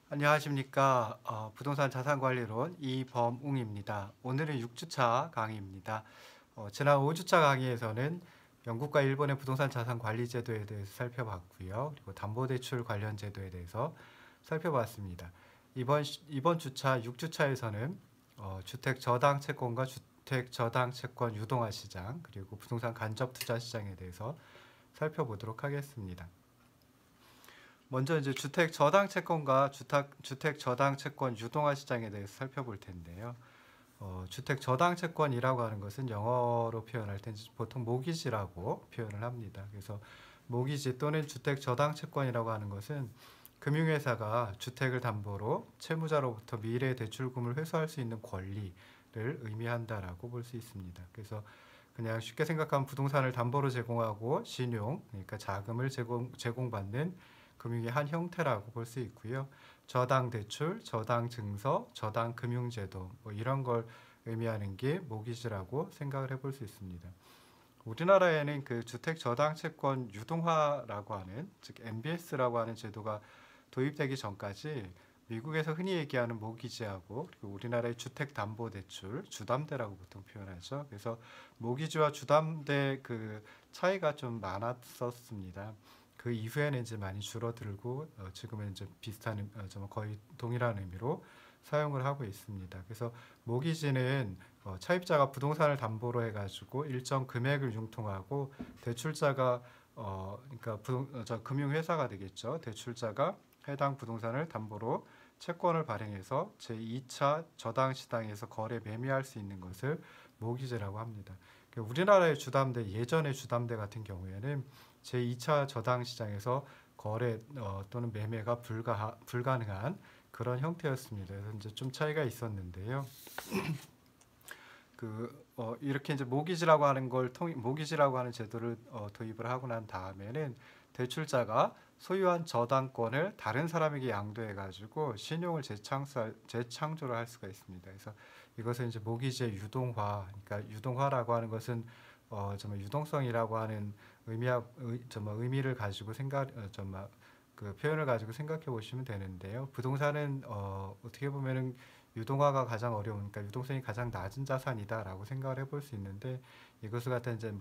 안녕하십니까. 부동산 자산관리론 이범웅입니다. 오늘은 6주차 강의입니다. 지난 5주차 강의에서는 영국과 일본의 부동산 자산 관리 제도에 대해서 살펴봤고요. 그리고 담보대출 관련 제도에 대해서 살펴봤습니다. 이번 주차 6주차에서는 주택 저당 채권과 주택 저당 채권 유동화 시장 그리고 부동산 간접 투자 시장에 대해서 살펴보도록 하겠습니다. 먼저 이제 주택 저당 채권과 주택 저당 채권 유동화 시장에 대해서 살펴볼 텐데요. 주택 저당 채권이라고 하는 것은 영어로 표현할 때 보통 모기지라고 표현을 합니다. 그래서 모기지 또는 주택 저당 채권이라고 하는 것은 금융회사가 주택을 담보로 채무자로부터 미래 대출금을 회수할 수 있는 권리를 의미한다라고 볼 수 있습니다. 그래서 그냥 쉽게 생각하면 부동산을 담보로 제공하고 신용, 그러니까 자금을 제공받는 금융의 한 형태라고 볼 수 있고요. 저당 대출, 저당 증서, 저당 금융제도 뭐 이런 걸 의미하는 게 모기지라고 생각을 해볼 수 있습니다. 우리나라에는 그 주택 저당 채권 유동화라고 하는 즉 MBS라고 하는 제도가 도입되기 전까지 미국에서 흔히 얘기하는 모기지하고 그리고 우리나라의 주택담보대출, 주담대라고 보통 표현하죠. 그래서 모기지와 주담대 그 차이가 좀 많았었습니다. 그 이후에는 이제 많이 줄어들고 지금은 이제 비슷한 좀 거의 동일한 의미로 사용을 하고 있습니다. 그래서 모기지는 차입자가 부동산을 담보로 해가지고 일정 금액을 융통하고 대출자가 그러니까 금융회사가 되겠죠. 대출자가 해당 부동산을 담보로 채권을 발행해서 제2차 저당 시장에서 거래 매매할 수 있는 것을 모기지라고 합니다. 우리나라의 주담대 예전의 주담대 같은 경우에는 제2차 저당 시장에서 거래 또는 매매가 불가능한 그런 형태였습니다. 그래서 이제 좀 차이가 있었는데요. 이렇게 이제 모기지라고 하는 모기지라고 하는 제도를 도입을 하고 난 다음에는 대출자가 소유한 저당권을 다른 사람에게 양도해 가지고 신용을 재창조를 할 수가 있습니다. 그래서 이것은 이제 모기지의 유동화, 그러니까 유동화라고 하는 것은 정말 유동성이라고 하는 의미를 가지고 그 표현을 가지고 생각해 보시면 되는데요. 부동산은 어떻게 보면은 유동화가 가장 어려우니까 유동성이 가장 낮은 자산이다라고 생각을 해볼 수 있는데 이것을 갖다 이제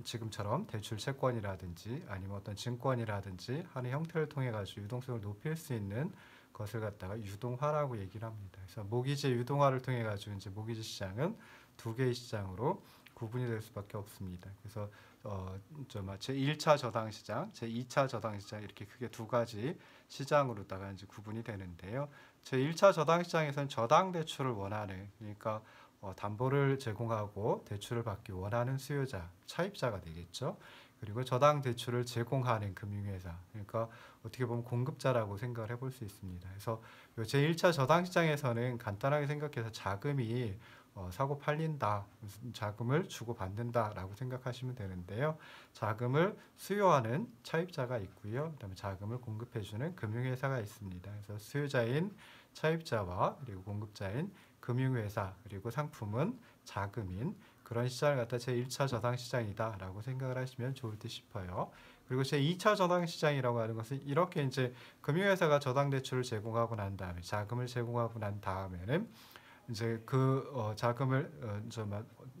지금처럼 대출 채권이라든지 아니면 어떤 증권이라든지 하는 형태를 통해 가지고 유동성을 높일 수 있는 것을 갖다가 유동화라고 얘기를 합니다. 그래서 모기지 유동화를 통해 가지고 이제 모기지 시장은 두 개의 시장으로 구분이 될 수밖에 없습니다. 그래서 제1차 저당 시장, 제2차 저당 시장 이렇게 크게 두 가지 시장으로다가 이제 구분이 되는데요. 제1차 저당 시장에서는 저당 대출을 원하는 그러니까 담보를 제공하고 대출을 받기 원하는 수요자, 차입자가 되겠죠. 그리고 저당 대출을 제공하는 금융회사, 그러니까 어떻게 보면 공급자라고 생각을 해볼 수 있습니다. 그래서 제1차 저당 시장에서는 간단하게 생각해서 자금이 사고 팔린다, 자금을 주고 받는다라고 생각하시면 되는데요. 자금을 수요하는 차입자가 있고요. 그다음에 자금을 공급해주는 금융회사가 있습니다. 그래서 수요자인 차입자와 그리고 공급자인 금융회사 그리고 상품은 자금인 그런 시장을 갖다 제1차 저당 시장이다라고 생각을 하시면 좋을 듯 싶어요. 그리고 제2차 저당 시장이라고 하는 것은 이렇게 이제 금융회사가 저당 대출을 제공하고 난 다음에 자금을 제공하고 난 다음에는 이제 자금을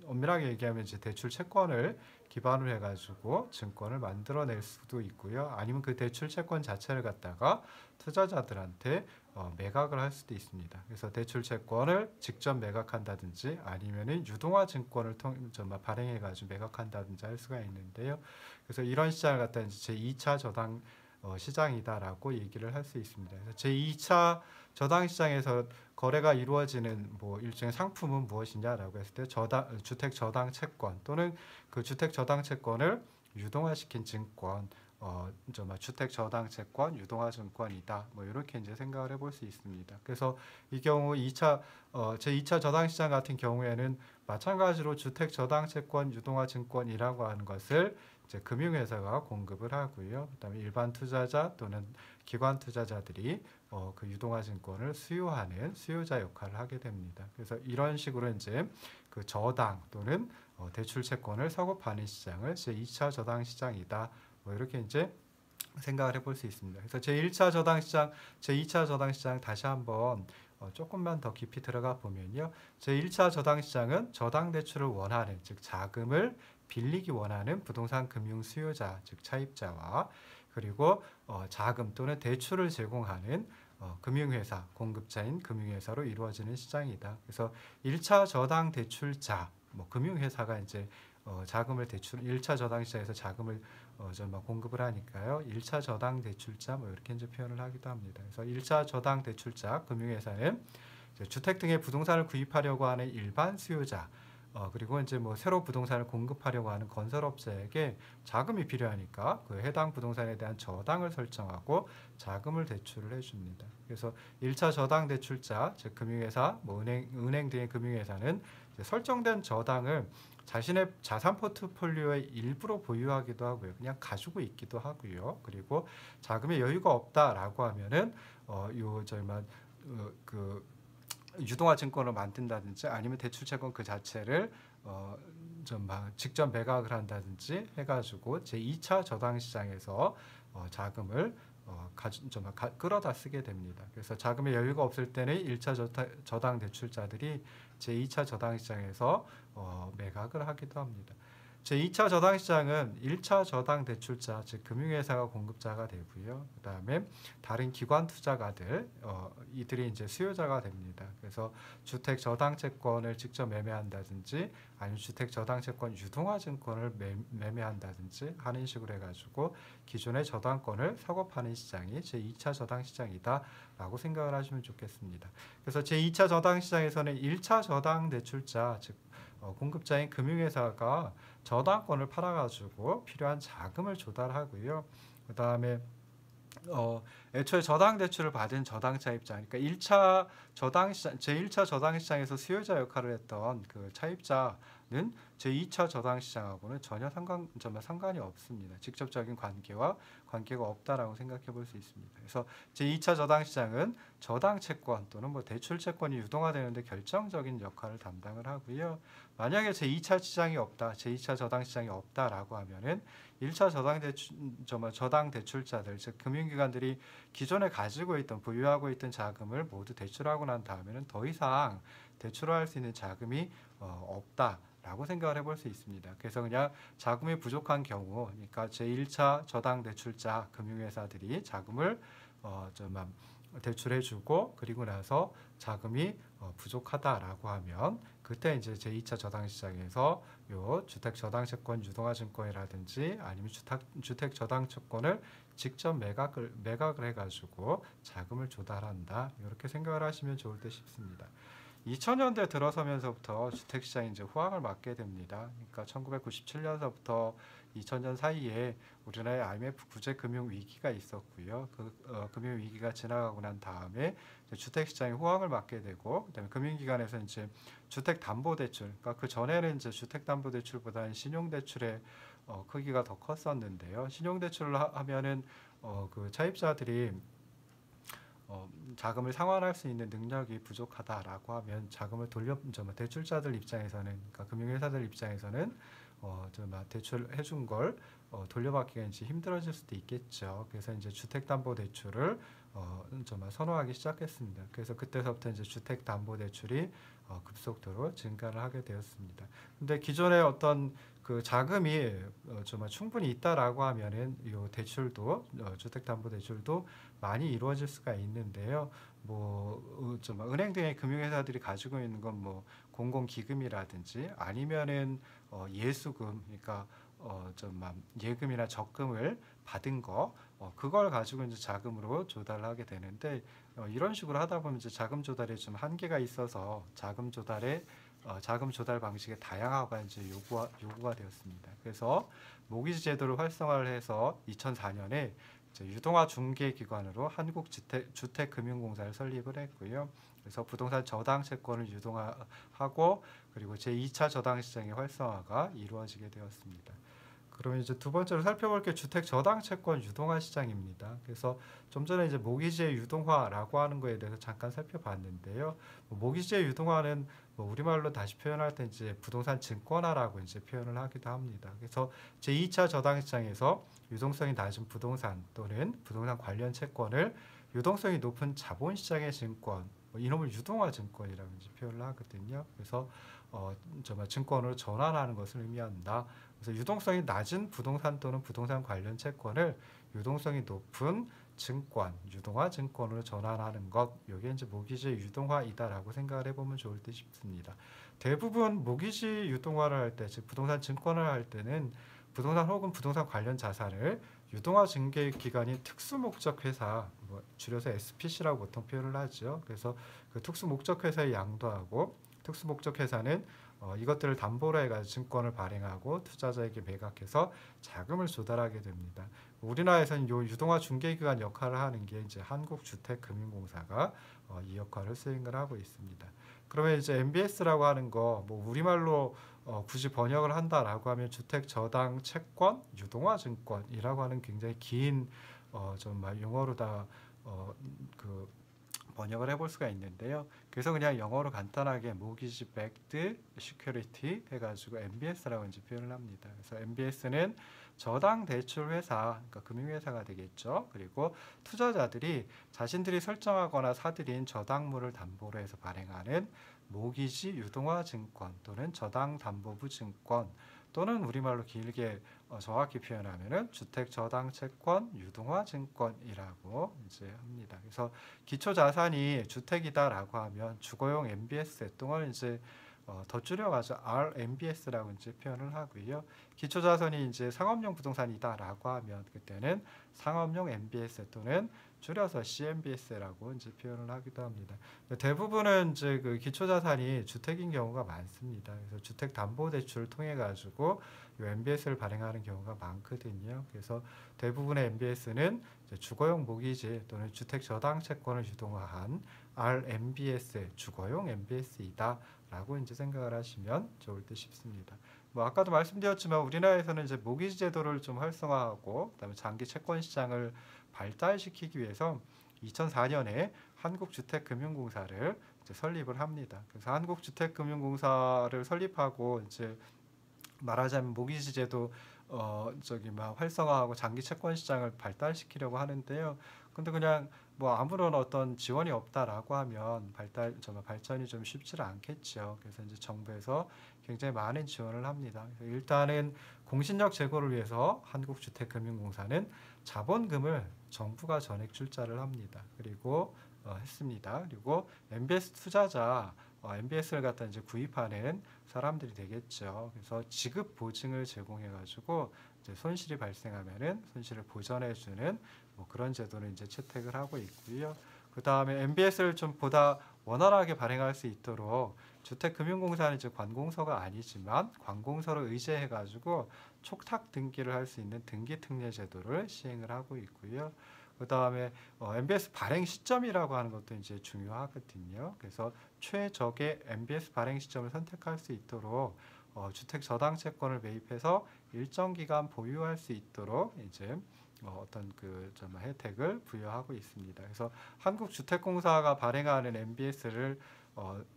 엄밀하게 얘기하면 이제 대출 채권을 기반으로 해가지고 증권을 만들어낼 수도 있고요. 아니면 그 대출 채권 자체를 갖다가 투자자들한테 매각을 할 수도 있습니다. 그래서 대출 채권을 직접 매각한다든지 아니면은 유동화 증권을 발행해가지고 매각한다든지 할 수가 있는데요. 그래서 이런 시장을 갖다 이제 제2차 저당 시장이다라고 얘기를 할 수 있습니다. 그래서 제2차 저당 시장에서 거래가 이루어지는 일종의 상품은 무엇이냐라고 했을 때 주택 저당 채권 또는 그 주택 저당 채권을 유동화시킨 증권, 주택 저당 채권, 유동화 증권이다. 이렇게 이제 생각을 해볼 수 있습니다. 그래서 이 경우 제2차 저당 시장 같은 경우에는 마찬가지로 주택 저당 채권, 유동화 증권이라고 하는 것을 이제 금융회사가 공급을 하고요. 그다음에 일반 투자자 또는 기관 투자자들이 그 유동화 증권을 수요하는 수요자 역할을 하게 됩니다. 그래서 이런 식으로 이제 그 저당 또는 대출 채권을 사고 파는 시장을 제2차 저당 시장이다. 이렇게 이제 생각을 해볼 수 있습니다. 그래서 제1차 저당 시장, 제2차 저당 시장 다시 한번 조금만 더 깊이 들어가 보면요. 제1차 저당 시장은 저당 대출을 원하는, 즉 자금을 빌리기 원하는 부동산 금융 수요자, 즉 차입자와 그리고 자금 또는 대출을 제공하는 금융회사, 공급자인 금융회사로 이루어지는 시장이다. 그래서 1차 저당 대출자, 뭐 금융회사가 이제 자금을 대출 1차 저당 시장에서 자금을 좀 공급을 하니까요. 1차 저당 대출자 뭐 이렇게 이제 표현을 하기도 합니다. 그래서 1차 저당 대출자 금융회사는 주택 등의 부동산을 구입하려고 하는 일반 수요자 그리고 이제 뭐 새로 부동산을 공급하려고 하는 건설업자에게 자금이 필요하니까 그 해당 부동산에 대한 저당을 설정하고 자금을 대출을 해줍니다. 그래서 1차 저당 대출자, 즉 금융회사, 뭐 은행 등의 금융회사는 설정된 저당을 자신의 자산 포트폴리오의 일부로 보유하기도 하고요. 그냥 가지고 있기도 하고요. 그리고 자금의 여유가 없다라고 하면은 그 유동화 증권을 만든다든지 아니면 대출 채권 그 자체를 직접 매각을 한다든지 해가지고 제2차 저당 시장에서 자금을 끌어다 쓰게 됩니다. 그래서 자금의 여유가 없을 때는 1차 저당 대출자들이 제2차 저당 시장에서 매각을 하기도 합니다. 제2차 저당 시장은 1차 저당 대출자, 즉 금융회사가 공급자가 되고요. 그 다음에 다른 기관 투자가들, 이들이 이제 수요자가 됩니다. 그래서 주택 저당 채권을 직접 매매한다든지 아니면 주택 저당 채권 유동화 증권을 매매한다든지 하는 식으로 해가지고 기존의 저당권을 사고 파는 시장이 제2차 저당 시장이다라고 생각을 하시면 좋겠습니다. 그래서 제2차 저당 시장에서는 1차 저당 대출자, 즉 공급자인 금융회사가 저당권을 팔아가지고 필요한 자금을 조달하고요. 그 다음에 애초에 저당 대출을 받은 저당차 입장, 그러니까 1차 저당 시장, 제1차 저당 시장에서 수요자 역할을 했던 그 차입자는 제2차 저당 시장하고는 전혀 상관이 없습니다. 직접적인 관계가 없다라고 생각해 볼 수 있습니다. 그래서 제2차 저당 시장은 저당 채권 또는 뭐 대출 채권이 유동화되는데 결정적인 역할을 담당을 하고요. 만약에 제2차 시장이 없다, 제2차 저당 시장이 없다라고 하면은 1차 저당 대출자들, 즉 금융기관들이 기존에 가지고 있던 보유하고 있던 자금을 모두 대출하고 난 다음에는 더 이상 대출할 수 있는 자금이 없다라고 생각을 해볼 수 있습니다. 그래서 그냥 자금이 부족한 경우, 그러니까 제1차 저당 대출자 금융회사들이 자금을 대출해주고 그리고 나서 자금이 부족하다라고 하면 그때 이제 제2차 저당 시장에서 요 주택 저당 채권 유동화 증권이라든지 아니면 주택 저당 채권을 직접 매각을 해가지고 자금을 조달한다, 이렇게 생각을 하시면 좋을 듯 싶습니다. 2000년대 들어서면서부터 주택시장이 이제 호황을 맞게 됩니다. 그러니까 1997년서부터 2000년 사이에 우리나라의 IMF 구제 금융 위기가 있었고요. 그 금융 위기가 지나가고 난 다음에 주택시장이 호황을 맞게 되고, 그다음에 금융기관에서 이제 주택담보대출, 그러니까 그 전에는 이제 주택담보대출보다는 신용대출의 크기가 더 컸었는데요. 신용대출을 하면은 그 차입자들이 자금을 상환할 수 있는 능력이 부족하다라고 하면 자금을 대출자들 입장에서는, 그러니까 금융회사들 입장에서는 대출 해준 걸 돌려받기가 이제 힘들어질 수도 있겠죠. 그래서 이제 주택담보대출을 선호하기 시작했습니다. 그래서 그때서부터 이제 주택담보대출이 급속도로 증가를 하게 되었습니다. 근데 기존에 어떤 그 자금이 충분히 있다라고 하면은 이 대출도 주택담보대출도 많이 이루어질 수가 있는데요. 은행 등의 금융회사들이 가지고 있는 건 뭐 공공기금이라든지 아니면은 예수금, 그러니까 예금이나 적금을 받은 거, 그걸 가지고 이제 자금으로 조달을 하게 되는데, 이런 식으로 하다 보면 이제 자금 조달에 좀 한계가 있어서 자금 조달 방식의 다양화가 이제 요구가 되었습니다. 그래서 모기지 제도를 활성화를 해서 2004년에 유동화 중개기관으로 한국주택금융공사를 설립을 했고요. 그래서 부동산 저당 채권을 유동화하고 그리고 제2차 저당 시장의 활성화가 이루어지게 되었습니다. 그러면 이제 두 번째로 살펴볼 게 주택 저당 채권 유동화 시장입니다. 그래서 좀 전에 이제 모기지의 유동화라고 하는 거에 대해서 잠깐 살펴봤는데요. 모기지의 유동화는 우리말로 다시 표현할 때 이제 부동산 증권화라고 이제 표현을 하기도 합니다. 그래서 제2차 저당 시장에서 유동성이 낮은 부동산 또는 부동산 관련 채권을 유동성이 높은 자본시장의 증권, 이놈을 유동화 증권이라고 이제 표현을 하거든요. 그래서 정말 증권으로 전환하는 것을 의미한다. 그래서 유동성이 낮은 부동산 또는 부동산 관련 채권을 유동성이 높은 증권, 유동화 증권으로 전환하는 것, 이게 이제 모기지 유동화이다라고 생각을 해보면 좋을 듯 싶습니다. 대부분 모기지 유동화를 할 때, 즉 부동산 증권을 할 때는 부동산 혹은 부동산 관련 자산을 유동화 증개 기관인 특수 목적 회사, 줄여서 SPC라고 보통 표현을 하죠. 그래서 그 특수 목적 회사에 양도하고 특수 목적 회사는 이것들을 담보로 해가지고 증권을 발행하고 투자자에게 매각해서 자금을 조달하게 됩니다. 우리나라에서는 요 유동화 중개기관 역할을 하는 게 이제 한국주택금융공사가 이 역할을 수행을 하고 있습니다. 그러면 이제 MBS라고 하는 거 우리말로 굳이 번역을 한다라고 하면 주택 저당 채권 유동화 증권이라고 하는 굉장히 긴 좀 용어로다 그 번역을 해볼 수가 있는데요. 그래서 그냥 영어로 간단하게 Mortgage Backed Security 해가지고 MBS라고 이제 표현을 합니다. 그래서 MBS는 저당 대출 회사, 그러니까 금융회사가 되겠죠. 그리고 투자자들이 자신들이 설정하거나 사들인 저당물을 담보로 해서 발행하는 모기지 유동화 증권 또는 저당 담보부 증권 또는 우리말로 길게 정확히 표현하면은 주택 저당 채권 유동화 증권이라고 이제 합니다. 그래서 기초 자산이 주택이다라고 하면 주거용 MBS 동을 이제 더 줄여가지고 RMBS라고 이제 표현을 하고요. 기초 자산이 이제 상업용 부동산이다라고 하면 그때는 상업용 MBS 또는 줄여서 CMBS라고 이제 표현을 하기도 합니다. 대부분은 이제 그 기초 자산이 주택인 경우가 많습니다. 그래서 주택 담보 대출을 통해 가지고 이 MBS를 발행하는 경우가 많거든요. 그래서 대부분의 MBS는 주거용 모기지 또는 주택 저당 채권을 유동화한 RMBS 주거용 MBS이다라고 이제 생각을 하시면 좋을 듯 싶습니다. 아까도 말씀드렸지만 우리나라에서는 이제 모기지 제도를 좀 활성화하고 그다음에 장기 채권 시장을 발달시키기 위해서 2004년에 한국주택금융공사를 이제 설립을 합니다. 그래서 한국주택금융공사를 설립하고 이제 말하자면 모기지 제도 활성화하고 장기 채권 시장을 발달시키려고 하는데요. 근데 그냥 아무런 어떤 지원이 없다라고 하면 발전이 좀 쉽지는 않겠죠. 그래서 이제 정부에서 굉장히 많은 지원을 합니다. 일단은 공신력 제고를 위해서 한국주택금융공사는 자본금을 정부가 전액 출자를 합니다. 그리고 했습니다. 그리고 MBS 투자자 MBS를 갖다 이제 구입하는 사람들이 되겠죠. 그래서 지급 보증을 제공해가지고 이제 손실이 발생하면은 손실을 보전해주는 그런 제도를 이제 채택을 하고 있고요. 그 다음에 MBS를 좀 보다 원활하게 발행할 수 있도록 주택금융공사는 이제 관공서가 아니지만 관공서를 의제해가지고 촉탁 등기를 할 수 있는 등기특례 제도를 시행을 하고 있고요. 그 다음에 MBS 발행 시점이라고 하는 것도 이제 중요하거든요. 그래서 최적의 MBS 발행 시점을 선택할 수 있도록 주택 저당 채권을 매입해서 일정 기간 보유할 수 있도록 이제 어떤 혜택을 부여하고 있습니다. 그래서 한국주택공사가 발행하는 MBS를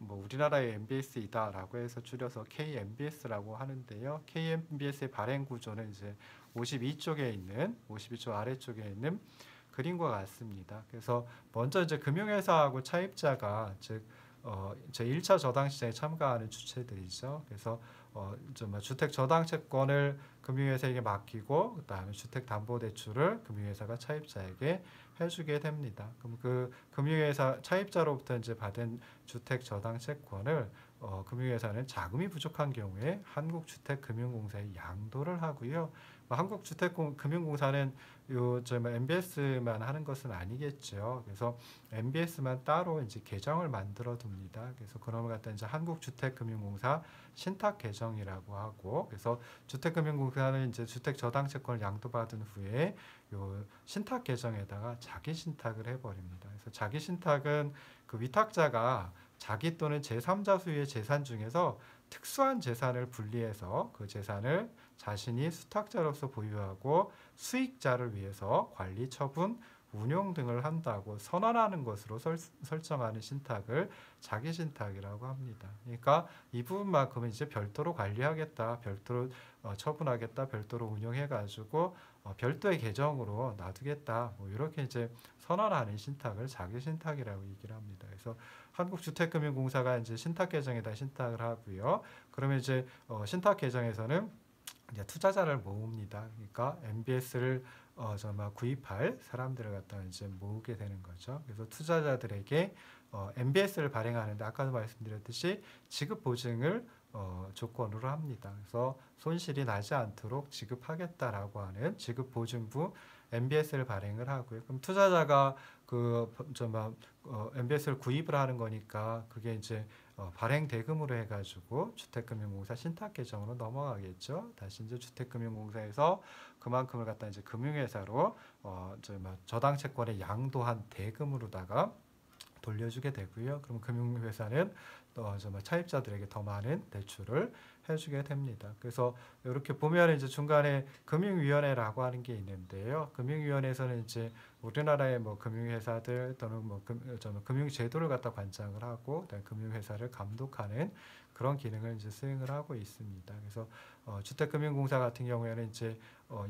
우리나라의 MBS이다라고 해서 줄여서 KMBS라고 하는데요. KMBS의 발행 구조는 이제 52쪽 아래쪽에 있는 그림과 같습니다. 그래서 먼저 이제 금융회사하고 차입자가 즉 제1차 저당 시장에 참가하는 주체들이죠. 그래서 주택 저당 채권을 금융회사에게 맡기고 그다음에 주택 담보 대출을 금융회사가 차입자에게 해주게 됩니다. 그럼 그 금융회사 차입자로부터 이제 받은 주택 저당 채권을 금융회사는 자금이 부족한 경우에 한국주택금융공사에 양도를 하고요. 한국주택금융공사는 MBS만 하는 것은 아니겠죠. 그래서 MBS만 따로 이제 계정을 만들어 둡니다. 그래서 그놈을 갖다 이제 한국주택금융공사 신탁 계정이라고 하고, 그래서 주택금융공사는 이제 주택 저당 채권을 양도받은 후에 요 신탁 계정에다가 자기 신탁을 해버립니다. 그래서 자기 신탁은 그 위탁자가 자기 또는 제3자 소유의 재산 중에서 특수한 재산을 분리해서 그 재산을 자신이 수탁자로서 보유하고 수익자를 위해서 관리, 처분, 운용 등을 한다고 선언하는 것으로 설정하는 신탁을 자기 신탁이라고 합니다. 그러니까 이 부분만큼은 이제 별도로 관리하겠다, 별도로 처분하겠다, 별도로 운용해가지고 별도의 계정으로 놔두겠다, 뭐 이렇게 이제 선언하는 신탁을 자기 신탁이라고 얘기를 합니다. 그래서 한국주택금융공사가 이제 신탁 계정에다 신탁을 하고요. 그러면 이제 신탁 계정에서는 이제 투자자를 모읍니다. 그러니까 MBS를 정말 구입할 사람들을 갖다 이제 모으게 되는 거죠. 그래서 투자자들에게 MBS를 발행하는데 아까도 말씀드렸듯이 지급 보증을 조건으로 합니다. 그래서 손실이 나지 않도록 지급하겠다라고 하는 지급 보증부 MBS를 발행을 하고요. 그럼 투자자가 MBS를 구입을 하는 거니까 그게 이제 발행 대금으로 해가지고 주택금융공사 신탁 계정으로 넘어가겠죠. 다시 이제 주택금융공사에서 그만큼을 갖다 이제 금융회사로 저당 채권의 양도한 대금으로다가 돌려주게 되고요. 그럼 금융회사는 차입자들에게 더 많은 대출을 해주게 됩니다. 그래서 이렇게 보면 이제 중간에 금융위원회라고 하는 게 있는데요. 금융위원회에서는 이제 우리나라의 뭐 금융회사들 또는 뭐 금융제도를 갖다 관장을 하고 금융회사를 감독하는 그런 기능을 이제 수행을 하고 있습니다. 그래서 주택금융공사 같은 경우에는 이제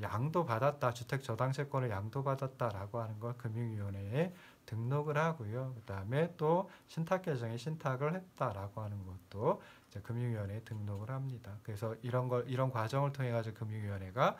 양도받았다, 주택저당채권을 양도받았다라고 하는 걸 금융위원회에 등록을 하고요. 그 다음에 또 신탁계정에 신탁을 했다라고 하는 것도 이제 금융위원회에 등록을 합니다. 그래서 이런 과정을 통해 가지고 금융위원회가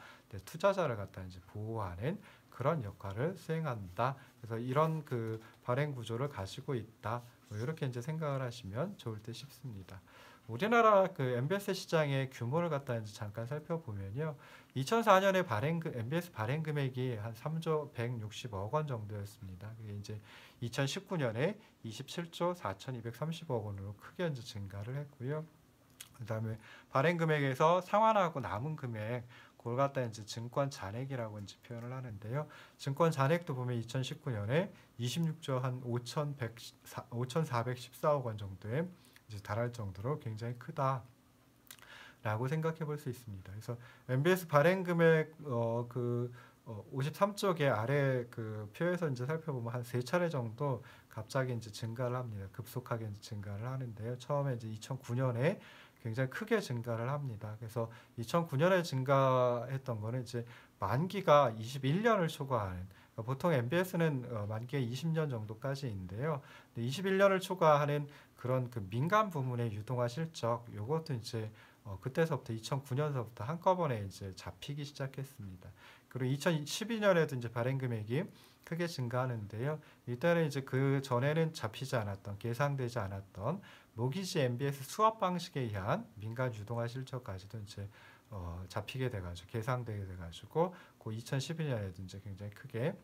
투자자를 갖다 이제 보호하는 그런 역할을 수행한다. 그래서 이런 그 발행 구조를 가지고 있다. 뭐 이렇게 이제 생각을 하시면 좋을 듯 싶습니다. 우리나라 그 MBS 시장의 규모를 갖다 이제 잠깐 살펴보면요. 2004년에 MBS 발행 금액이 한 3조 160억 원 정도였습니다. 그게 이제 2019년에 27조 4,230억 원으로 크게 이제 증가를 했고요. 그다음에 발행 금액에서 상환하고 남은 금액 그걸 갖다 이제 증권 잔액이라고 이제 표현을 하는데요. 증권 잔액도 보면 2019년에 26조 한 5,414억 원 정도에 이제 달할 정도로 굉장히 크다라고 생각해 볼 수 있습니다. 그래서 MBS 발행 금액 53쪽의 아래 그 표에서 이제 살펴보면 한 3차례 정도 갑자기 이제 증가를 합니다. 급속하게 이제 증가를 하는데요. 처음에 이제 2009년에 굉장히 크게 증가를 합니다. 그래서 2009년에 증가했던 거는 이제 만기가 21년을 초과하는, 보통 MBS는 만기가 20년 정도까지인데요. 21년을 초과하는 그런 그 민간 부문의 유동화 실적, 요것도 이제 그때서부터 2009년서부터 한꺼번에 이제 잡히기 시작했습니다. 그리고 2012년에도 이제 발행 금액이 크게 증가하는데요. 이때는 이제 그 전에는 잡히지 않았던, 계상되지 않았던 모기지 MBS 수합 방식에 의한 민간 유동화 실적까지도 이제 잡히게 돼가지고 계상되게 돼가지고 그 2012년에도 이제 굉장히 크게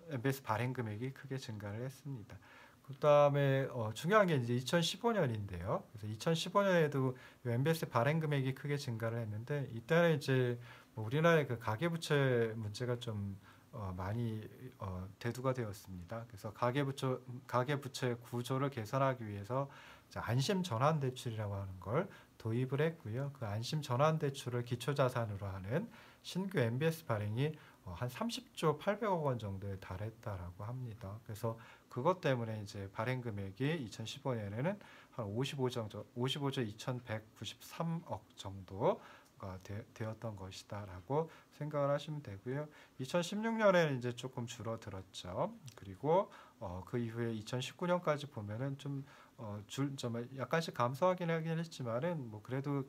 MBS 발행 금액이 크게 증가를 했습니다. 그 다음에 중요한 게 이제 2015년인데요. 그래서 2015년에도 MBS 발행 금액이 크게 증가를 했는데 이때는 이제 우리나라의 그 가계부채 문제가 좀 많이 대두가 되었습니다. 그래서 가계부채 구조를 개선하기 위해서 안심전환대출이라고 하는 걸 도입을 했고요. 그 안심전환대출을 기초자산으로 하는 신규 MBS 발행이 한 30조 800억 원 정도에 달했다라고 합니다. 그래서 그것 때문에 이제 발행 금액이 2015년에는 한 55조 2,193억 정도가 되었던 것이다라고 생각을 하시면 되고요. 2016년에는 이제 조금 줄어들었죠. 그리고 그 이후에 2019년까지 보면은 좀 약간씩 감소하긴 하긴 했지만은 뭐 그래도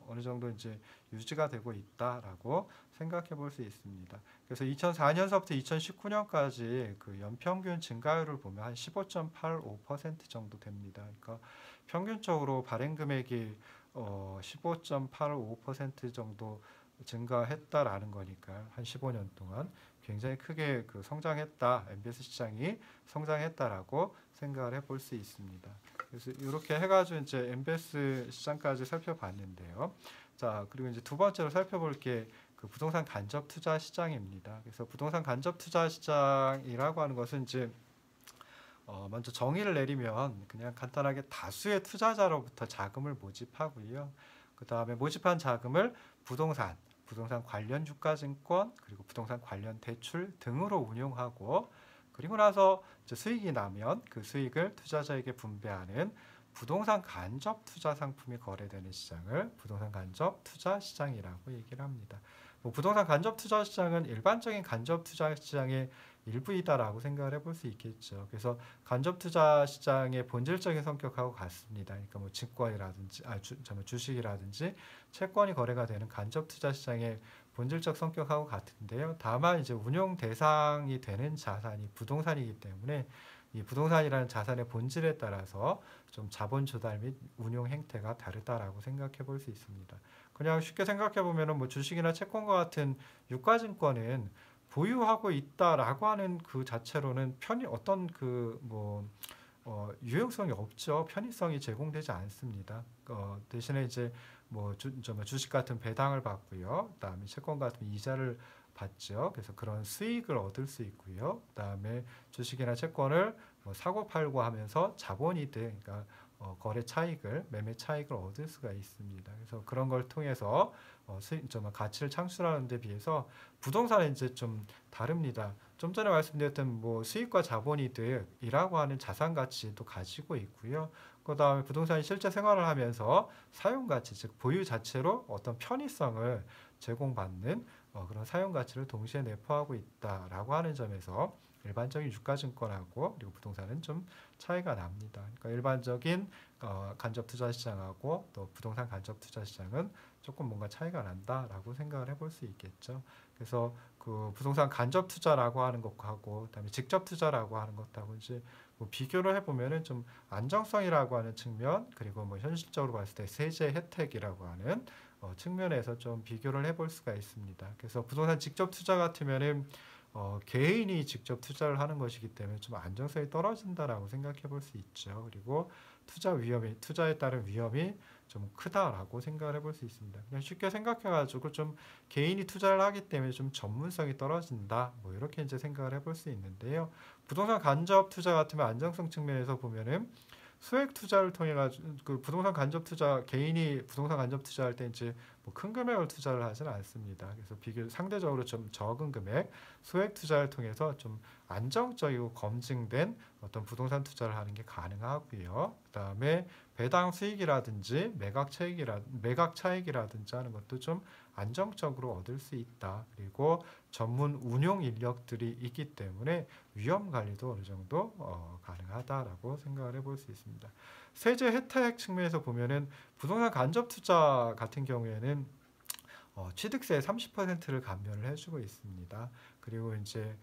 어느 정도 이제 유지가 되고 있다라고 생각해 볼 수 있습니다. 그래서 2004년서부터 2019년까지 그 연평균 증가율을 보면 한 15.85% 정도 됩니다. 그러니까 평균적으로 발행 금액이 15.85% 정도 증가했다라는 거니까 한 15년 동안 굉장히 크게 그 성장했다, MBS 시장이 성장했다라고 생각을 해볼 수 있습니다. 그래서 이렇게 해가지고 이제 MBS 시장까지 살펴봤는데요. 자, 그리고 이제 두 번째로 살펴볼 게 그 부동산 간접 투자 시장입니다. 그래서 부동산 간접 투자 시장이라고 하는 것은 이제 먼저 정의를 내리면 그냥 간단하게 다수의 투자자로부터 자금을 모집하고요. 그 다음에 모집한 자금을 부동산 관련 유가증권 그리고 부동산 관련 대출 등으로 운용하고 그리고 나서 이제 수익이 나면 그 수익을 투자자에게 분배하는 부동산 간접 투자 상품이 거래되는 시장을 부동산 간접 투자 시장이라고 얘기를 합니다. 뭐 부동산 간접 투자 시장은 일반적인 간접 투자 시장의 일부이다라고 생각을 해볼 수 있겠죠. 그래서 간접 투자 시장의 본질적인 성격하고 같습니다. 그러니까 뭐 증권이라든지 주식이라든지 채권이 거래가 되는 간접 투자 시장의 본질적 성격하고 같은데요. 다만 이제 운용 대상이 되는 자산이 부동산이기 때문에 이 부동산이라는 자산의 본질에 따라서 좀 자본 조달 및 운용 행태가 다르다라고 생각해 볼 수 있습니다. 그냥 쉽게 생각해 보면은 뭐 주식이나 채권과 같은 유가증권은 보유하고 있다라고 하는 그 자체로는 어떤 유용성이 없죠. 편의성이 제공되지 않습니다. 대신에 이제 뭐 주식 같은 배당을 받고요. 그다음에 채권 같은 이자를 받죠. 그래서 그런 수익을 얻을 수 있고요. 그다음에 주식이나 채권을 뭐 사고 팔고 하면서 자본이득, 그러니까 거래 차익을 매매 차익을 얻을 수가 있습니다. 그래서 그런 걸 통해서 가치를 창출하는 데 비해서 부동산은 이제 좀 다릅니다. 좀 전에 말씀드렸던 뭐 수익과 자본이득이라고 하는 자산 가치도 가지고 있고요. 그다음에 부동산이 실제 생활을 하면서 사용 가치, 즉 보유 자체로 어떤 편의성을 제공받는 그런 사용 가치를 동시에 내포하고 있다라고 하는 점에서 일반적인 유가증권하고 그리고 부동산은 좀 차이가 납니다. 그러니까 일반적인 간접 투자 시장하고 또 부동산 간접 투자 시장은 조금 뭔가 차이가 난다라고 생각을 해볼 수 있겠죠. 그래서 그 부동산 간접 투자라고 하는 것하고 그다음에 직접 투자라고 하는 것하고 이제 뭐 비교를 해보면은 좀 안정성이라고 하는 측면 그리고 뭐 현실적으로 봤을 때 세제 혜택이라고 하는 측면에서 좀 비교를 해볼 수가 있습니다. 그래서 부동산 직접 투자 같으면은 개인이 직접 투자를 하는 것이기 때문에 좀 안정성이 떨어진다라고 생각해 볼 수 있죠. 그리고 투자에 따른 위험이 좀 크다라고 생각을 해볼 수 있습니다. 그냥 쉽게 생각해가지고 좀 개인이 투자를 하기 때문에 좀 전문성이 떨어진다. 뭐 이렇게 이제 생각을 해볼 수 있는데요. 부동산 간접 투자 같으면 안정성 측면에서 보면은 소액 투자를 통해 가지고 그 부동산 간접 투자 개인이 부동산 간접 투자할 때 이제 뭐 큰 금액을 투자를 하지는 않습니다. 그래서 상대적으로 좀 적은 금액 소액 투자를 통해서 좀 안정적이고 검증된 어떤 부동산 투자를 하는 게 가능하고요. 그다음에 배당 수익이라든지 매각 차익이라든지 하는 것도 좀 안정적으로 얻을 수 있다. 그리고 전문 운용 인력들이 있기 때문에 위험 관리도 어느 정도 가능하다라고 생각을 해볼 수 있습니다. 세제 혜택 측면에서 보면은 부동산 간접 투자 같은 경우에는 취득세 30%를 감면을 해주고 있습니다. 그리고 이제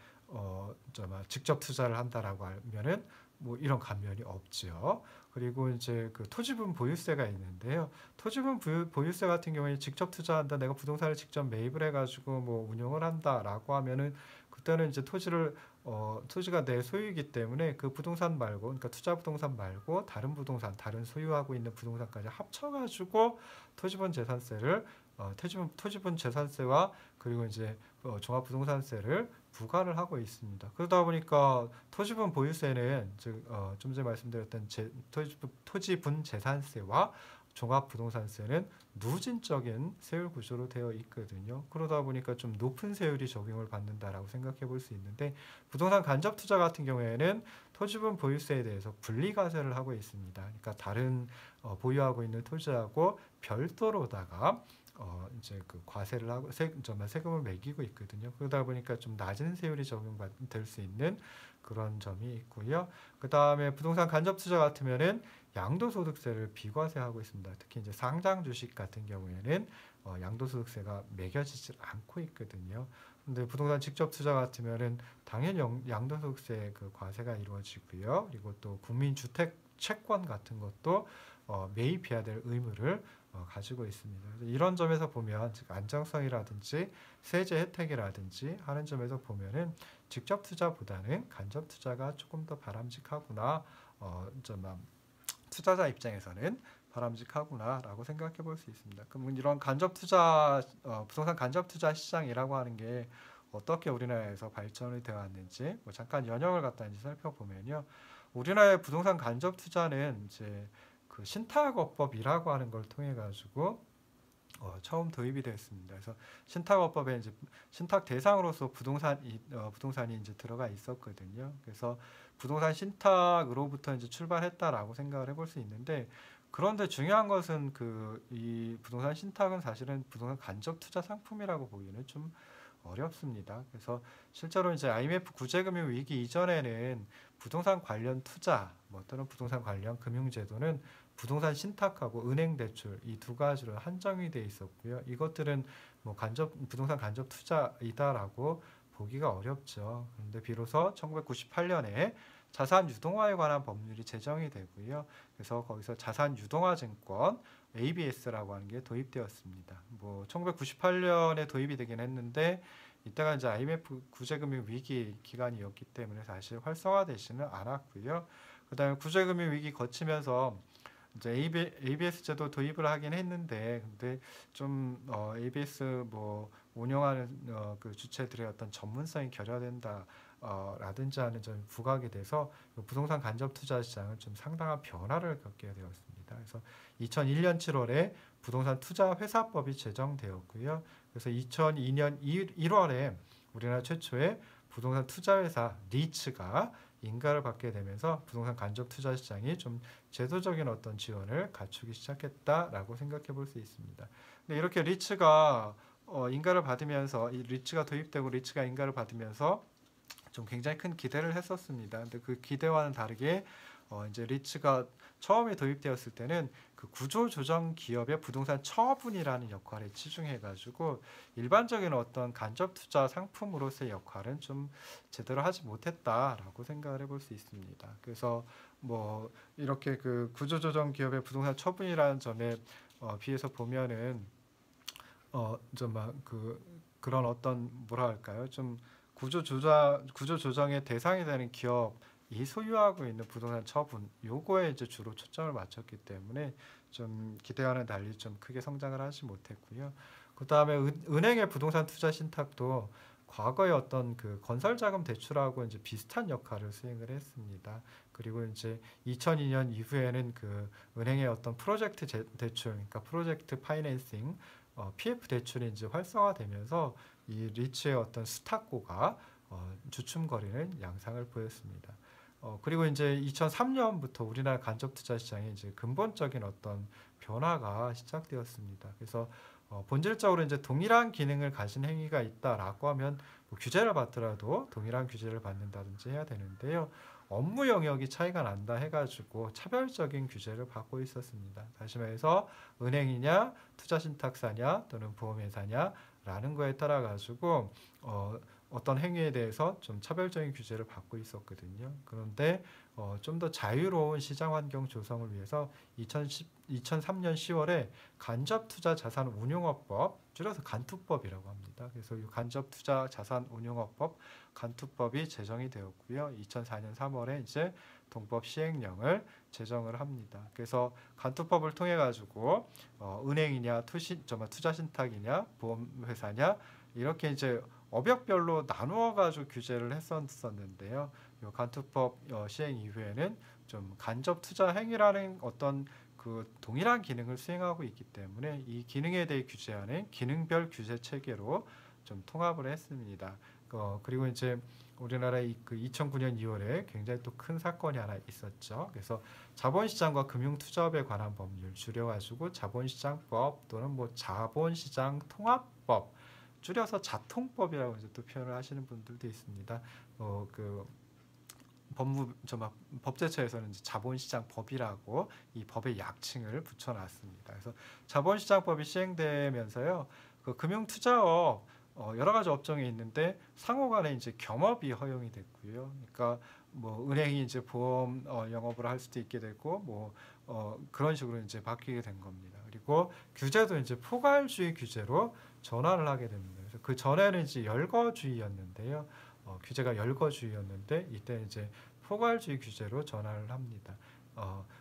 직접 투자를 한다라고 하면은 뭐 이런 감면이 없죠. 그리고 이제 그 토지분 보유세가 있는데요. 토지분 보유세 같은 경우에 직접 투자한다, 내가 부동산을 직접 매입을 해가지고 뭐 운영을 한다라고 하면은 그때는 이제 토지가 내 소유이기 때문에 그 부동산 말고, 그러니까 투자 부동산 말고 다른 부동산, 다른 소유하고 있는 부동산까지 합쳐가지고 토지분 재산세를 토지분 재산세와 그리고 이제 종합부동산세를 부과를 하고 있습니다. 그러다 보니까 토지분 보유세는 좀 전에 말씀드렸던 토지분 재산세와 종합부동산세는 누진적인 세율 구조로 되어 있거든요. 그러다 보니까 좀 높은 세율이 적용을 받는다라고 생각해 볼 수 있는데 부동산 간접 투자 같은 경우에는 토지분 보유세에 대해서 분리과세를 하고 있습니다. 그러니까 다른 보유하고 있는 토지하고 별도로다가 이제 그 과세를 하고 세금을 매기고 있거든요. 그러다 보니까 좀 낮은 세율이 적용될 수 있는 그런 점이 있고요. 그 다음에 부동산 간접 투자 같으면은 양도소득세를 비과세하고 있습니다. 특히 이제 상장 주식 같은 경우에는 양도소득세가 매겨지질 않고 있거든요. 근데 부동산 직접 투자 같으면은 당연히 양도소득세 그 과세가 이루어지고요. 그리고 또 국민주택 채권 같은 것도 매입해야 될 의무를 가지고 있습니다. 이런 점에서 보면 즉 안정성이라든지 세제 혜택이라든지 하는 점에서 보면은 직접 투자보다는 간접 투자가 조금 더 바람직하구나. 투자자 입장에서는 바람직하구나라고 생각해 볼 수 있습니다. 그럼 이런 간접 투자, 부동산 간접 투자 시장이라고 하는 게 어떻게 우리나라에서 발전이 되어 왔는지 잠깐 연영을 갖다 이제 살펴보면요. 우리나라의 부동산 간접 투자는 이제 그 신탁업법이라고 하는 걸 통해 가지고 처음 도입이 되었습니다. 그래서 신탁업법에 이제 신탁 대상으로서 부동산이 이제 들어가 있었거든요. 그래서 부동산 신탁으로부터 이제 출발했다라고 생각을 해볼 수 있는데, 그런데 중요한 것은 이 부동산 신탁은 사실은 부동산 간접 투자 상품이라고 보기는 좀 어렵습니다. 그래서 실제로 이제 IMF 구제금융 위기 이전에는 부동산 관련 투자 또는 부동산 관련 금융제도는 부동산 신탁하고 은행 대출 이 두 가지로 한정이 돼 있었고요. 이것들은 뭐 부동산 간접 투자이다라고 보기가 어렵죠. 그런데 비로소 1998년에 자산 유동화에 관한 법률이 제정이 되고요. 그래서 거기서 자산 유동화 증권 ABS라고 하는 게 도입되었습니다. 뭐 1998년에 도입이 되긴 했는데 이때가 이제 IMF 구제금융 위기 기간이었기 때문에 사실 활성화되지는 않았고요. 그다음에 구제금융 위기 거치면서 이제 ABS 제도 도입을 하긴 했는데, 근데 좀 ABS 뭐 운영하는 그 주체들의 어떤 전문성이 결여된다 라든지 하는 점 부각이 돼서 부동산 간접 투자 시장은 좀 상당한 변화를 겪게 되었습니다. 그래서 2001년 7월에 부동산 투자 회사법이 제정되었고요. 그래서 2002년 1월에 우리나라 최초의 부동산 투자 회사 리츠가 인가를 받게 되면서 부동산 간접 투자 시장이 좀 제도적인 어떤 지원을 갖추기 시작했다라고 생각해 볼 수 있습니다. 근데 이렇게 리츠가 인가를 받으면서, 이 리츠가 도입되고 리츠가 인가를 받으면서 좀 굉장히 큰 기대를 했었습니다. 근데 그 기대와는 다르게 이제 리츠가 처음에 도입되었을 때는 그 구조조정 기업의 부동산 처분이라는 역할에 치중해가지고 일반적인 어떤 간접 투자 상품으로서의 역할은 좀 제대로 하지 못했다라고 생각을 해볼 수 있습니다. 그래서 뭐 이렇게 그 구조조정 기업의 부동산 처분이라는 점에 비해서 보면은 좀 막 그런 어떤 뭐랄까요, 좀 구조조정의 대상이 되는 기업이 소유하고 있는 부동산 처분 요거에 이제 주로 초점을 맞췄기 때문에 좀 기대와는 달리 좀 크게 성장을 하지 못했고요. 그 다음에 은행의 부동산 투자 신탁도 과거의 어떤 그 건설자금 대출하고 이제 비슷한 역할을 수행을 했습니다. 그리고 이제 2002년 이후에는 그 은행의 어떤 프로젝트 대출, 그러니까 프로젝트 파이낸싱, PF 대출이 이제 활성화되면서 이 리츠의 어떤 스탁고가 주춤거리는 양상을 보였습니다. 그리고 이제 2003년부터 우리나라 간접 투자 시장에 이제 근본적인 어떤 변화가 시작되었습니다. 그래서 본질적으로 이제 동일한 기능을 가진 행위가 있다라고 하면 뭐 규제를 받더라도 동일한 규제를 받는다든지 해야 되는데요. 업무 영역이 차이가 난다 해가지고 차별적인 규제를 받고 있었습니다. 다시 말해서 은행이냐, 투자신탁사냐, 또는 보험회사냐 라는 거에 따라 가지고 어떤 행위에 대해서 좀 차별적인 규제를 받고 있었거든요. 그런데 좀 더 자유로운 시장 환경 조성을 위해서 2003년 10월에 간접투자자산운용업법, 줄여서 간투법이라고 합니다. 그래서 이 간접투자자산운용업법, 간투법이 제정이 되었고요. 2004년 3월에 이제 동법 시행령을 제정을 합니다. 그래서 간투법을 통해 가지고 은행이냐, 투자신탁이냐, 보험회사냐 이렇게 이제 업역별로 나누어 가지고 규제를 했었는데요. 이 간투법 시행 이후에는 좀 간접 투자 행위라는 어떤 그 동일한 기능을 수행하고 있기 때문에 이 기능에 대해 규제하는 기능별 규제 체계로 좀 통합을 했습니다. 그리고 이제 우리나라의 그 2009년 2월에 굉장히 또 큰 사건이 하나 있었죠. 그래서 자본시장과 금융투자업에 관한 법률 줄여가지고 자본시장법 또는 뭐 자본시장통합법, 줄여서 자통법이라고 이제 또 표현을 하시는 분들도 있습니다. 그 법제처에서는 이제 자본시장법이라고 이 법의 약칭을 붙여놨습니다. 그래서 자본시장법이 시행되면서요, 그 금융투자업 여러 가지 업종이 있는데 상호간에 이제 겸업이 허용이 됐고요. 그러니까 뭐 은행이 이제 보험 영업을 할 수도 있게 되고 뭐 그런 식으로 이제 바뀌게 된 겁니다. 그리고 규제도 이제 포괄주의 규제로 전환을 하게 됩니다. 그래서 그 전에는 이제 열거주의였는데요. 규제가 열거주의였는데 이때 이제 포괄주의 규제로 전환을 합니다.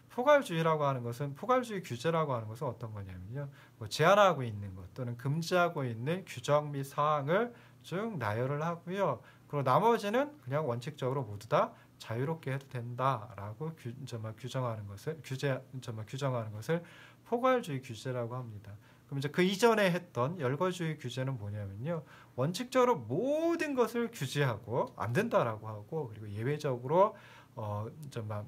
포괄주의라고 하는 것은, 포괄주의 규제라고 하는 것은 어떤 거냐면요, 뭐 제한하고 있는 것 또는 금지하고 있는 규정 및 사항을 쭉 나열을 하고요. 그리고 나머지는 그냥 원칙적으로 모두 다 자유롭게 해도 된다라고 규정하는 것을 포괄주의 규제라고 합니다. 그럼 이제 그 이전에 했던 열거주의 규제는 뭐냐면요. 원칙적으로 모든 것을 규제하고 안 된다라고 하고 그리고 예외적으로 좀막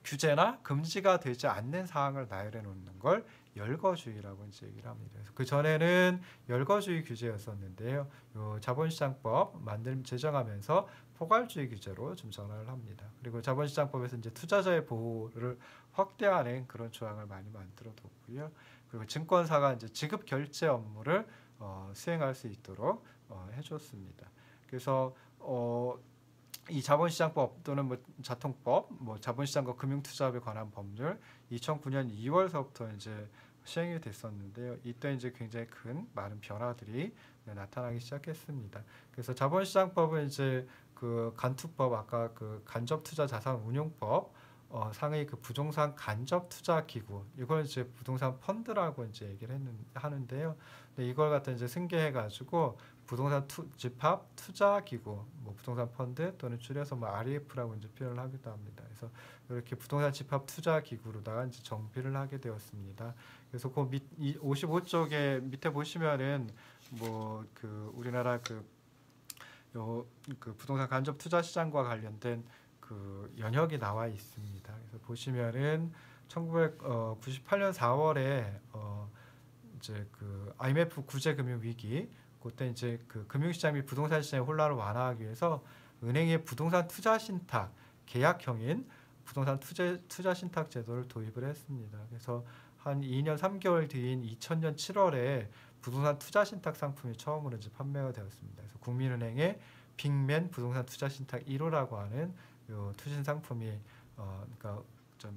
규제나 금지가 되지 않는 사항을 나열해 놓는 걸 열거주의라고 이제 얘기를 합니다. 그래서 그 전에는 열거주의 규제였었는데요. 요 자본시장법 제정하면서 포괄주의 규제로 좀 전환을 합니다. 그리고 자본시장법에서 이제 투자자의 보호를 확대하는 그런 조항을 많이 만들어 뒀고요. 그리고 증권사가 이제 지급 결제 업무를 수행할 수 있도록 해줬습니다. 그래서 이 자본시장법 또는 뭐 자통법, 뭐 자본시장과 금융투자업에 관한 법률 2009년 2월서부터 이제 시행이 됐었는데요. 이때 이제 굉장히 많은 변화들이 나타나기 시작했습니다. 그래서 자본시장법은 이제 그 간투법 아까 그 간접투자자산운용법 상의 그 부동산 간접투자기구 이걸 이제 부동산 펀드라고 이제 얘기를 하는데요. 근데 이걸 갖다 이제 승계해가지고 부동산 집합 투자기구, 뭐 부동산 펀드 또는 줄여서 뭐 REF라고 이제 표현을 하기도 합니다. 그래서 이렇게 부동산 집합 투자기구로다가 이제 정비를 하게 되었습니다. 그래서 그 55쪽에 밑에 보시면은 뭐 그 우리나라 그 부동산 간접 투자 시장과 관련된 그 연역이 나와 있습니다. 그래서 보시면은 1998년 4월에 이제 그 IMF 구제 금융 위기 그때 이제 그 금융시장 및 부동산 시장의 혼란을 완화하기 위해서 은행의 부동산 투자 신탁 계약형인 부동산 투자 신탁 제도를 도입을 했습니다. 그래서 한 2년 3개월 뒤인 2000년 7월에 부동산 투자 신탁 상품이 처음으로 이제 판매가 되었습니다. 그래서 국민은행의 빅맨 부동산 투자 신탁 1호라고 하는 요 투신 상품이 그러니까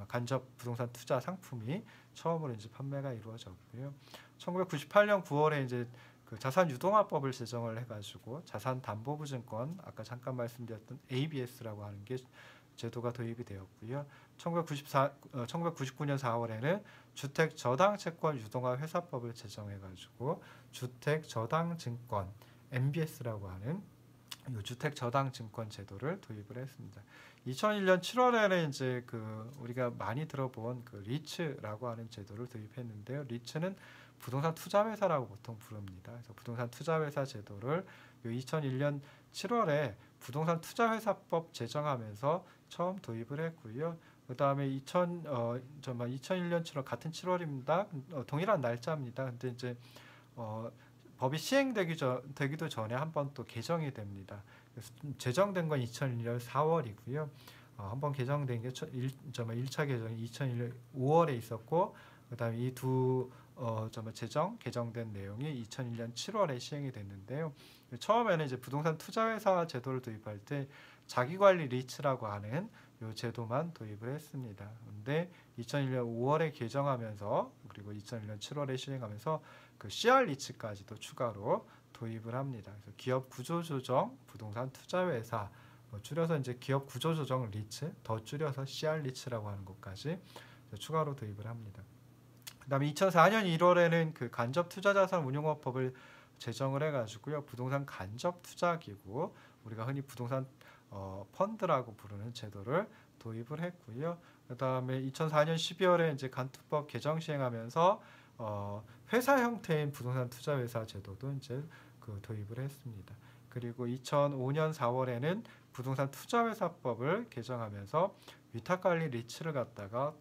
간접 부동산 투자 상품이 처음으로 이제 판매가 이루어졌고요. 1998년 9월에 이제 그 자산유동화법을 제정을 해가지고 자산담보부증권 아까 잠깐 말씀드렸던 ABS라고 하는 게 제도가 도입이 되었고요. 1999년 4월에는 주택저당채권 유동화 회사법을 제정해가지고 주택저당증권 MBS라고 하는 이 주택저당증권 제도를 도입을 했습니다. 2001년 7월에는 이제 그 우리가 많이 들어본 그 리츠라고 하는 제도를 도입했는데요. 리츠는 부동산 투자회사라고 보통 부릅니다. 그래서 부동산 투자회사 제도를 2001년 7월에 부동산 투자회사법 제정하면서 처음 도입을 했고요. 그 다음에 2001년 7월 같은 7월입니다. 동일한 날짜입니다. 근데 이제 법이 시행되기도 전에 한번 또 개정이 됩니다. 그래서 제정된 건 2001년 4월이고요. 한번 개정된 게 1차 개정이 2001년 5월에 있었고 그 다음에 이 두 개정된 내용이 2001년 7월에 시행이 됐는데요. 처음에는 이제 부동산 투자회사 제도를 도입할 때 자기관리 리츠라고 하는 이 제도만 도입을 했습니다. 그런데 2001년 5월에 개정하면서 그리고 2001년 7월에 시행하면서 그 CR 리츠까지도 추가로 도입을 합니다. 그래서 기업 구조조정 부동산 투자회사 줄여서 이제 기업 구조조정 리츠 더 줄여서 CR 리츠라고 하는 것까지 추가로 도입을 합니다. 그다음에 2004년 1월에는 그 간접 투자자산 운용화법을 제정을 해가지고요. 부동산 간접 투자기구 우리가 흔히 부동산 펀드라고 부르는 제도를 도입을 했고요. 그다음에 2004년 12월에 이제 간투법 개정 시행하면서 회사 형태인 부동산 투자회사 제도도 이제 그 도입을 했습니다. 그리고 2005년 4월에는 부동산 투자회사법을 개정하면서 위탁관리 리츠를 갖다가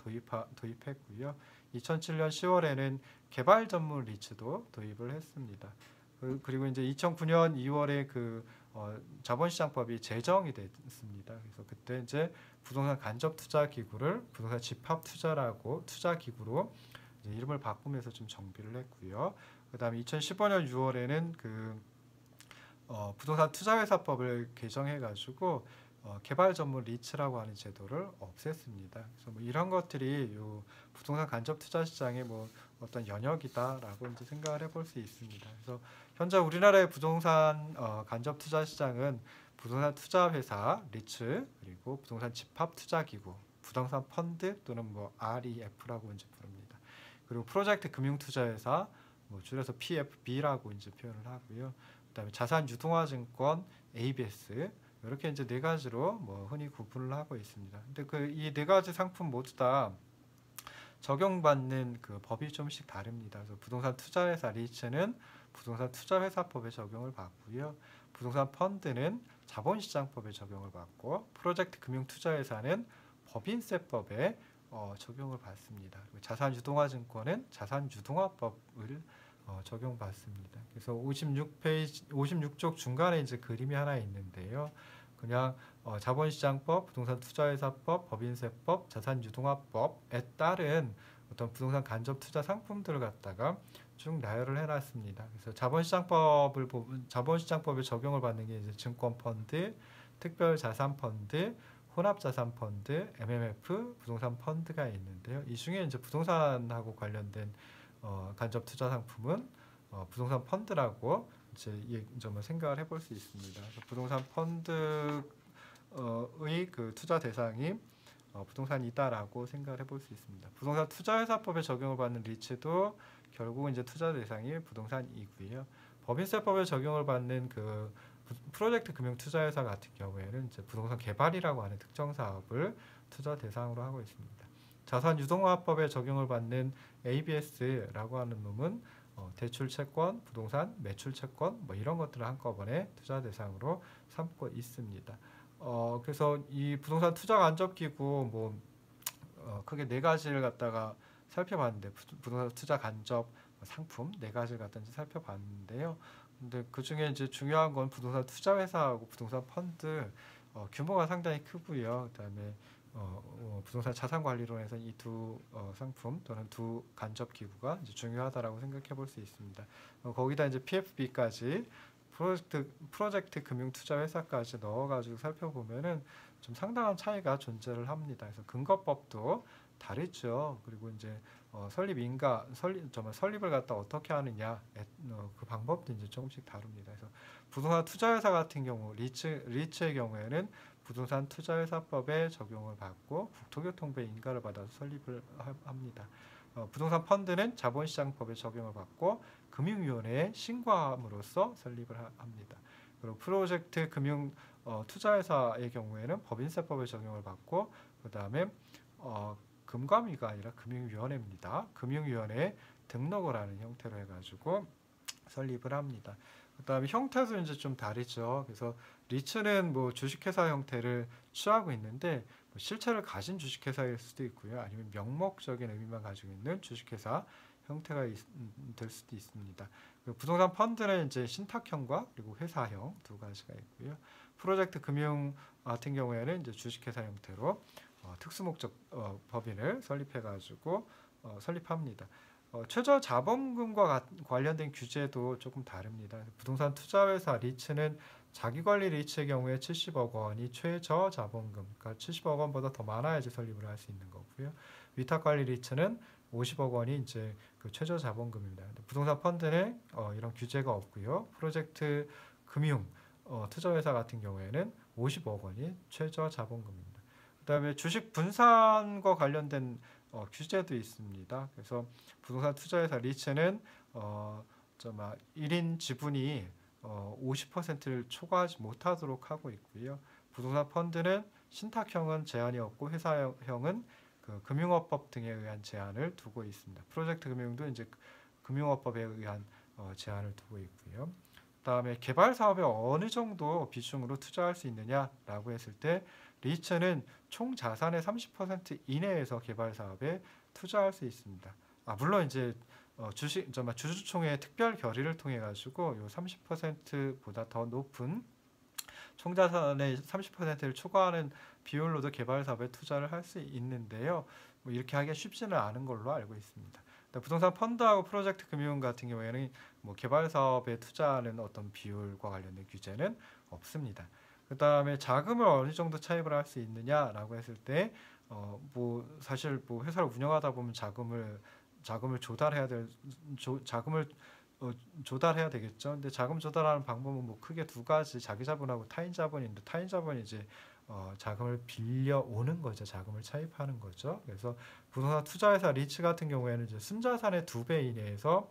도입했고요. 2007년 10월에는 개발 전문 리츠도 도입을 했습니다. 그리고 이제 2009년 2월에 그 자본시장법이 제정이 됐습니다. 그래서 그때 이제 부동산 간접 투자 기구를 부동산 집합 투자 기구로 이제 이름을 바꾸면서 좀 정비를 했고요. 그다음에 2015년 6월에는 그 부동산 투자회사법을 개정해가지고 개발 전문 리츠라고 하는 제도를 없앴습니다. 그래서 뭐 이런 것들이 요 부동산 간접 투자 시장의 뭐 어떤 연역이다라고 이제 생각을 해볼 수 있습니다. 그래서 현재 우리나라의 부동산 간접 투자 시장은 부동산 투자 회사 리츠 그리고 부동산 집합 투자 기구, 부동산 펀드 또는 뭐 REF라고 이제 부릅니다. 그리고 프로젝트 금융 투자 회사 뭐 줄여서 PFB라고 이제 표현을 하고요. 그다음에 자산 유동화 증권 ABS 이렇게 이제 네 가지로 뭐 흔히 구분을 하고 있습니다. 근데 그 이 네 가지 상품 모두 다 적용받는 그 법이 좀씩 다릅니다. 그래서 부동산 투자회사 리츠는 부동산 투자회사법에 적용을 받고요. 부동산 펀드는 자본시장법에 적용을 받고 프로젝트 금융투자회사는 법인세법에 적용을 받습니다. 그리고 자산유동화증권은 자산유동화법을 적용받습니다. 그래서 56쪽 중간에 이제 그림이 하나 있는데요. 그냥 자본시장법, 부동산투자회사법, 법인세법, 자산유동화법에 따른 어떤 부동산 간접 투자 상품들을 갖다가 쭉 나열을 해놨습니다. 그래서 자본시장법에 적용을 받는 게 이제 증권펀드, 특별자산펀드, 혼합자산펀드, MMF, 부동산 펀드가 있는데요. 이 중에 이제 부동산하고 관련된 간접 투자 상품은 부동산 펀드라고 이제 좀 생각을 해볼 수 있습니다. 부동산 펀드의 그 투자 대상이 부동산이다라고 생각을 해볼 수 있습니다. 부동산 투자회사법에 적용을 받는 리츠도 결국은 이제 투자 대상이 부동산이고요. 법인세법에 적용을 받는 그 프로젝트 금융투자회사 같은 경우에는 이제 부동산 개발이라고 하는 특정 사업을 투자 대상으로 하고 있습니다. 자산유동화법에 적용을 받는 ABS라고 하는 놈은 대출채권, 부동산, 매출채권 뭐 이런 것들을 한꺼번에 투자 대상으로 삼고 있습니다. 그래서 이 부동산 투자 간접기구 뭐 크게 네 가지를 갖다가 살펴봤는데 부동산 투자 간접 상품 네 가지를 갖다 이제 살펴봤는데요. 근데 그 중에 이제 중요한 건 부동산 투자회사하고 부동산 펀드 규모가 상당히 크고요. 그다음에 부동산 자산관리론에서 이 두 상품 또는 두 간접 기구가 이제 중요하다라고 생각해 볼 수 있습니다. 거기다 이제 PFB까지 프로젝트 금융투자회사까지 넣어가지고 살펴보면은 좀 상당한 차이가 존재를 합니다. 그래서 근거법도 다르죠. 그리고 이제 설립을 갖다 어떻게 하느냐 그 방법도 이제 조금씩 다릅니다. 그래서 부동산 투자회사 같은 경우 리츠의 경우에는 부동산 투자회사법에 적용을 받고 국토교통부의 인가를 받아서 설립을 합니다. 부동산 펀드는 자본시장법에 적용을 받고 금융위원회에 신고함으로써 설립을 합니다. 그리고 프로젝트 금융 투자회사의 경우에는 법인세법에 적용을 받고 그 다음에 금감위가 아니라 금융위원회입니다. 금융위원회에 등록을 하는 형태로 해가지고 설립을 합니다. 그 다음에 형태도 이제 좀 다르죠. 그래서 리츠는 뭐 주식회사 형태를 취하고 있는데 뭐 실체를 가진 주식회사일 수도 있고요. 아니면 명목적인 의미만 가지고 있는 주식회사 형태가 될 수도 있습니다. 부동산 펀드는 이제 신탁형과 그리고 회사형 두 가지가 있고요. 프로젝트 금융 같은 경우에는 이제 주식회사 형태로 특수목적 법인을 설립해가지고 설립합니다. 최저 자본금과 관련된 규제도 조금 다릅니다. 부동산 투자회사 리츠는 자기관리 리츠의 경우에 70억 원이 최저 자본금, 그러니까 70억 원보다 더 많아야지 설립을 할 수 있는 거고요. 위탁관리 리츠는 50억 원이 이제 그 최저 자본금입니다. 부동산 펀드는 이런 규제가 없고요. 프로젝트 금융 투자회사 같은 경우에는 50억 원이 최저 자본금입니다. 그다음에 주식 분산과 관련된 규제도 있습니다. 그래서 부동산 투자회사 리츠는 1인 지분이 50%를 초과하지 못하도록 하고 있고요. 부동산 펀드는 신탁형은 제한이 없고 회사형은 그 금융업법 등에 의한 제한을 두고 있습니다. 프로젝트 금융도 이제 금융업법에 의한 제한을 두고 있고요. 그다음에 개발 사업에 어느 정도 비중으로 투자할 수 있느냐라고 했을 때 리츠는 총 자산의 30% 이내에서 개발 사업에 투자할 수 있습니다. 물론 이제 주주총회 특별 결의를 통해 가지고 요 30%보다 더 높은 총자산의 30%를 초과하는 비율로도 개발 사업에 투자를 할 수 있는데요. 뭐 이렇게 하기가 쉽지는 않은 걸로 알고 있습니다. 부동산 펀드하고 프로젝트 금융 같은 경우에는 뭐 개발 사업에 투자하는 어떤 비율과 관련된 규제는 없습니다. 그 다음에 자금을 어느 정도 차입을 할 수 있느냐라고 했을 때, 사실 뭐 회사를 운영하다 보면 자금을 조달해야 되겠죠. 근데 자금 조달하는 방법은 뭐 크게 두 가지, 자기 자본하고 타인 자본인데 타인 자본이 이제 자금을 빌려 오는 거죠. 자금을 차입하는 거죠. 그래서 부동산 투자회사 리츠 같은 경우에는 이제 순자산의 2배 이내에서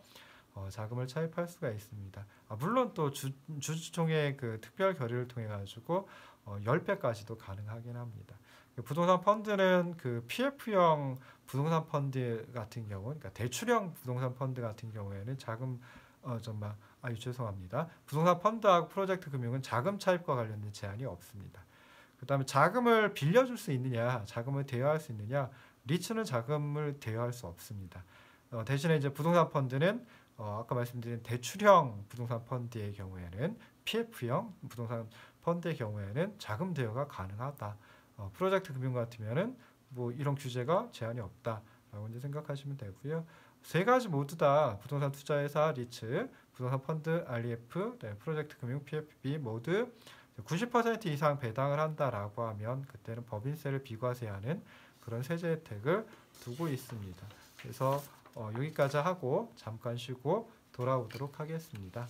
자금을 차입할 수가 있습니다. 물론 또 주주총회 그 특별 결의를 통해 가지고 10배까지도 가능하긴 합니다. 부동산 펀드는 그 PF형 부동산 펀드 같은 경우, 그러니까 대출형 부동산 펀드 같은 경우에는 자금 정말 죄송합니다. 부동산 펀드하고 프로젝트 금융은 자금 차입과 관련된 제한이 없습니다. 그다음에 자금을 빌려줄 수 있느냐, 자금을 대여할 수 있느냐, 리츠는 자금을 대여할 수 없습니다. 대신에 이제 부동산 펀드는 아까 말씀드린 대출형 부동산 펀드의 경우에는 PF형 부동산 펀드의 경우에는 자금 대여가 가능하다. 프로젝트 금융 같으면은 뭐 이런 규제가 제한이 없다라고 이제 생각하시면 되고요. 세 가지 모두 다 부동산 투자회사 리츠, 부동산 펀드 REF, 프로젝트 금융 PFB 모두 90% 이상 배당을 한다라고 하면 그때는 법인세를 비과세하는 그런 세제 혜택을 두고 있습니다. 그래서 여기까지 하고 잠깐 쉬고 돌아오도록 하겠습니다.